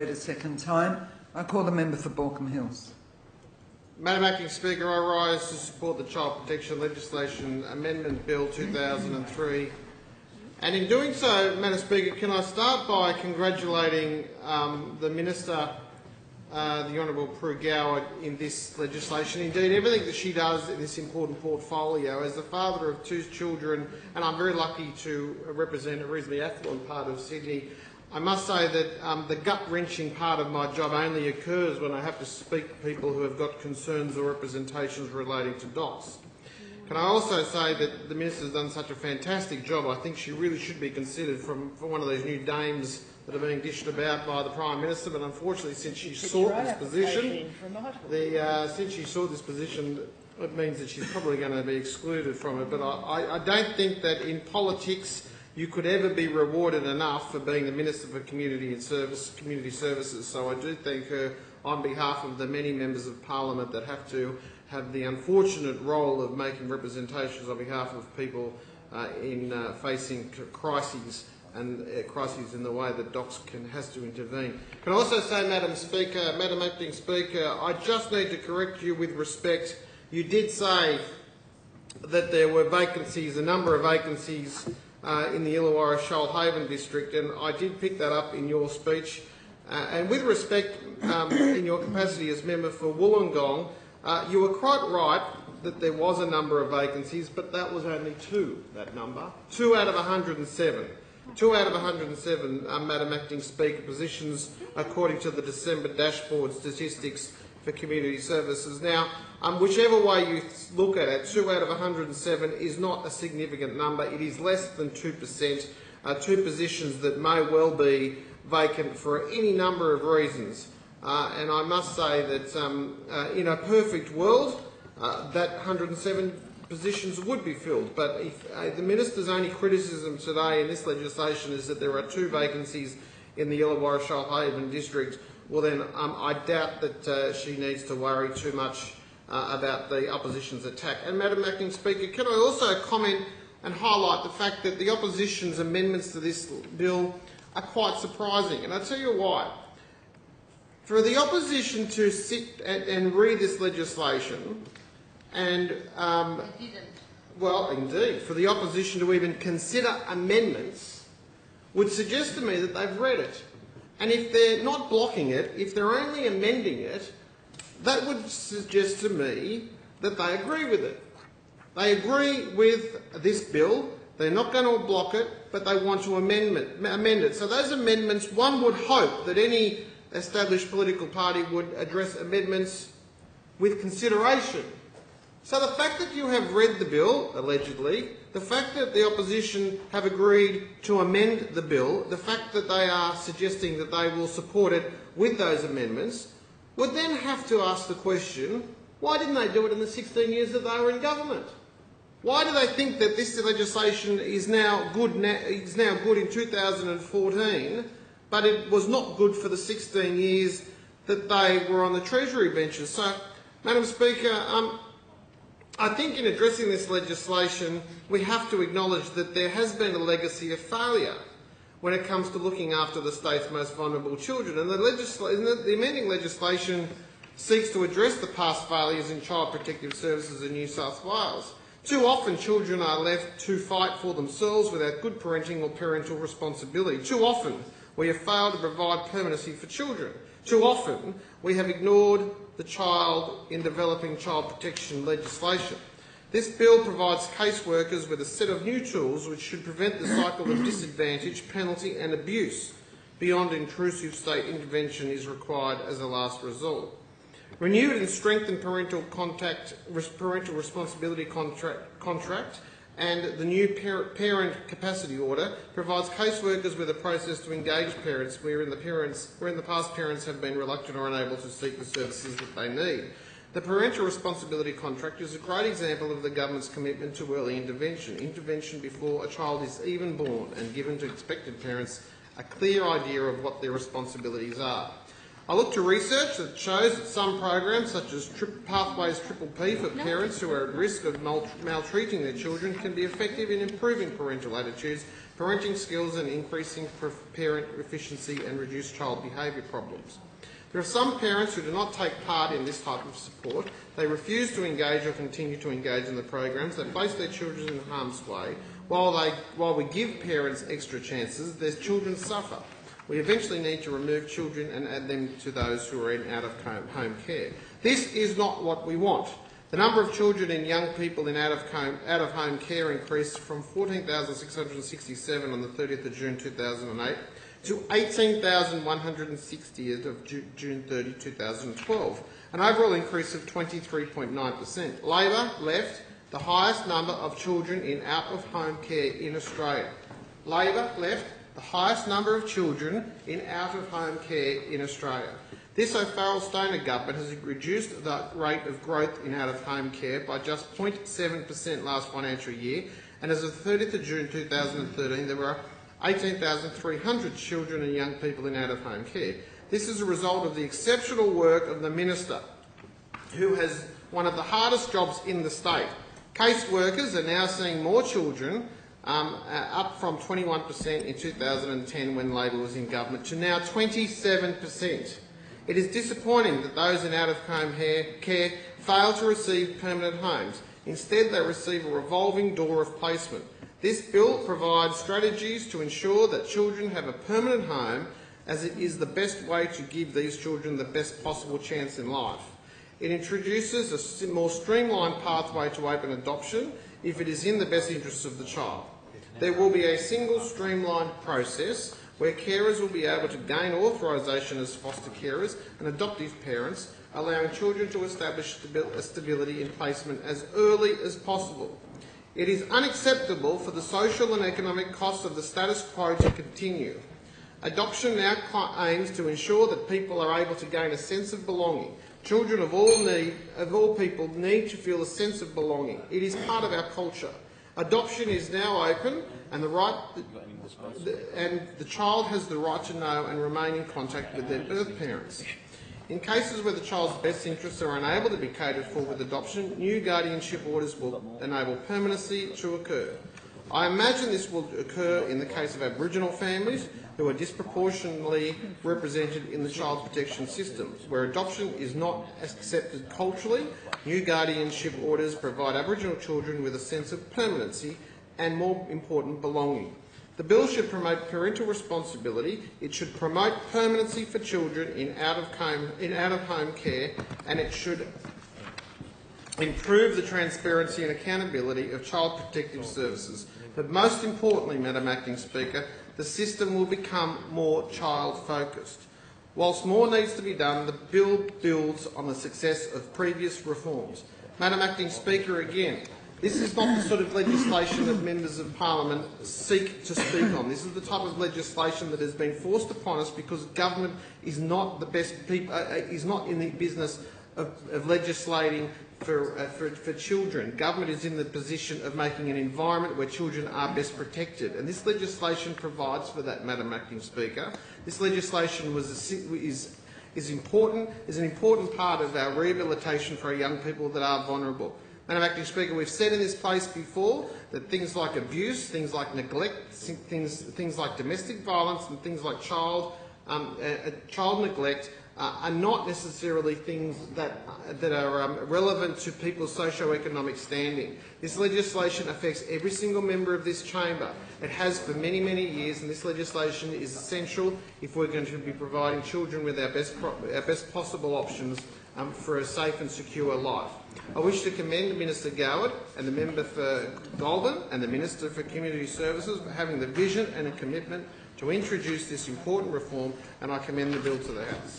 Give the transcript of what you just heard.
A second time. I call the member for Baulkham Hills. Madam Acting Speaker, I rise to support the Child Protection Legislation Amendment Bill 2003. And in doing so, Madam Speaker, can I start by congratulating the Minister, the Honourable Prue Gower, in this legislation. Indeed, everything that she does in this important portfolio. As the father of two children, and I'm very lucky to represent a reasonably affluent part of Sydney, I must say that the gut-wrenching part of my job only occurs when I have to speak to people who have got concerns or representations relating to DOCS. Can I also say that the Minister's done such a fantastic job. I think she really should be considered for one of these new dames that are being dished about by the Prime Minister, but unfortunately since she sought this position, it means that she's probably going to be excluded from it. But I don't think that in politics you could ever be rewarded enough for being the Minister for Community Services. So I do thank her on behalf of the many members of Parliament that have to have the unfortunate role of making representations on behalf of people in facing crises and crises in the way that DOCS has to intervene. Can I also say, Madam Acting Speaker, I just need to correct you with respect. You did say that there were vacancies, a number of vacancies in the Illawarra Shoalhaven district, and I did pick that up in your speech. And with respect, in your capacity as member for Wollongong, you were quite right that there was a number of vacancies, but that was only two, that number. 2 out of 107. 2 out of 107, Madam Acting Speaker, positions according to the December dashboard statistics for community services. Now, whichever way you look at it, 2 out of 107 is not a significant number. It is less than 2%, two positions that may well be vacant for any number of reasons. And I must say that in a perfect world, that 107 positions would be filled. But if the Minister's only criticism today in this legislation is that there are 2 vacancies in the Illawarra Shoalhaven district, well then I doubt that she needs to worry too much about the opposition's attack. And Madam Acting Speaker, can I also comment and highlight the fact that the opposition's amendments to this bill are quite surprising, and I'll tell you why. For the opposition to sit and read this legislation and, well, indeed, for the opposition to even consider amendments would suggest to me that they've read it. And if they're not blocking it, if they're only amending it, that would suggest to me that they agree with it. They agree with this bill. They're not going to block it, but they want to amend it. So those amendments, one would hope that any established political party would address amendments with consideration. So the fact that you have read the bill, allegedly, the fact that the opposition have agreed to amend the bill, the fact that they are suggesting that they will support it with those amendments, would then have to ask the question, why didn't they do it in the 16 years that they were in government? Why do they think that this legislation is now good in 2014, but it was not good for the 16 years that they were on the Treasury benches? So, Madam Speaker, I think in addressing this legislation, we have to acknowledge that there has been a legacy of failure when it comes to looking after the state's most vulnerable children. And the amending legislation seeks to address the past failures in child protective services in New South Wales. Too often children are left to fight for themselves without good parenting or parental responsibility. Too often we have failed to provide permanency for children. Too often we have ignored the child in developing child protection legislation. This bill provides caseworkers with a set of new tools which should prevent the cycle of disadvantage, penalty and abuse beyond intrusive state intervention is required as a last resort. Renewed and strengthened parental responsibility contract and the new parent capacity order provides caseworkers with a process to engage parents where in the past parents have been reluctant or unable to seek the services that they need. The parental responsibility contract is a great example of the government's commitment to early intervention before a child is even born and given to expectant parents a clear idea of what their responsibilities are. I look to research that shows that some programs, such as Pathways Triple P for parents who are at risk of maltreating their children, can be effective in improving parental attitudes, parenting skills and increasing parent efficiency and reduce child behaviour problems. There are some parents who do not take part in this type of support. They refuse to engage or continue to engage in the programs. They place their children in harm's way. While we give parents extra chances, their children suffer. We eventually need to remove children and add them to those who are in out-of-home care. This is not what we want. The number of children and young people in out-of-home care increased from 14,667 on the 30th of June 2008 to 18,160 as of June 30, 2012, an overall increase of 23.9%. Labor left the highest number of children in out-of-home care in Australia. Labor left the highest number of children in out-of-home care in Australia. This O'Farrell-Stoner government has reduced the rate of growth in out-of-home care by just 0.7% last financial year, and as of the 30th of June 2013 there were 18,300 children and young people in out-of-home care. This is a result of the exceptional work of the Minister, who has one of the hardest jobs in the state. Case workers are now seeing more children, up from 21% in 2010 when Labor was in government to now 27%. It is disappointing that those in out-of-home care fail to receive permanent homes. Instead, they receive a revolving door of placement. This bill provides strategies to ensure that children have a permanent home, as it is the best way to give these children the best possible chance in life. It introduces a more streamlined pathway to open adoption if it is in the best interests of the child. There will be a single streamlined process where carers will be able to gain authorisation as foster carers and adoptive parents, allowing children to establish stability in placement as early as possible. It is unacceptable for the social and economic costs of the status quo to continue. Adoption now aims to ensure that people are able to gain a sense of belonging. Children of all people need to feel a sense of belonging. It is part of our culture. Adoption is now open, and the child has the right to know and remain in contact with their birth parents. In cases where the child's best interests are unable to be catered for with adoption, new guardianship orders will enable permanency to occur. I imagine this will occur in the case of Aboriginal families who are disproportionately represented in the child protection system. Where adoption is not accepted culturally, new guardianship orders provide Aboriginal children with a sense of permanency and, more important, belonging. The bill should promote parental responsibility, it should promote permanency for children in out-of-home care, and it should improve the transparency and accountability of child protective services. But most importantly, Madam Acting Speaker, the system will become more child-focused. Whilst more needs to be done, the bill builds on the success of previous reforms. Madam Acting Speaker, again, this is not the sort of legislation that members of Parliament seek to speak on. This is the type of legislation that has been forced upon us because government is not the best people, is not in the business of legislating for children. Government is in the position of making an environment where children are best protected, and this legislation provides for that, Madam Acting Speaker. This legislation is an important part of our rehabilitation for our young people that are vulnerable. Madam Acting Speaker, we've said in this place before that things like abuse, things like neglect, things like domestic violence and things like child neglect are not necessarily things that are relevant to people's socio-economic standing. This legislation affects every single member of this chamber. It has for many, many years, and this legislation is essential if we're going to be providing children with our best possible options for a safe and secure life. I wish to commend Minister Goward and the member for Goulburn and the Minister for Community Services for having the vision and a commitment to introduce this important reform, and I commend the bill to the House.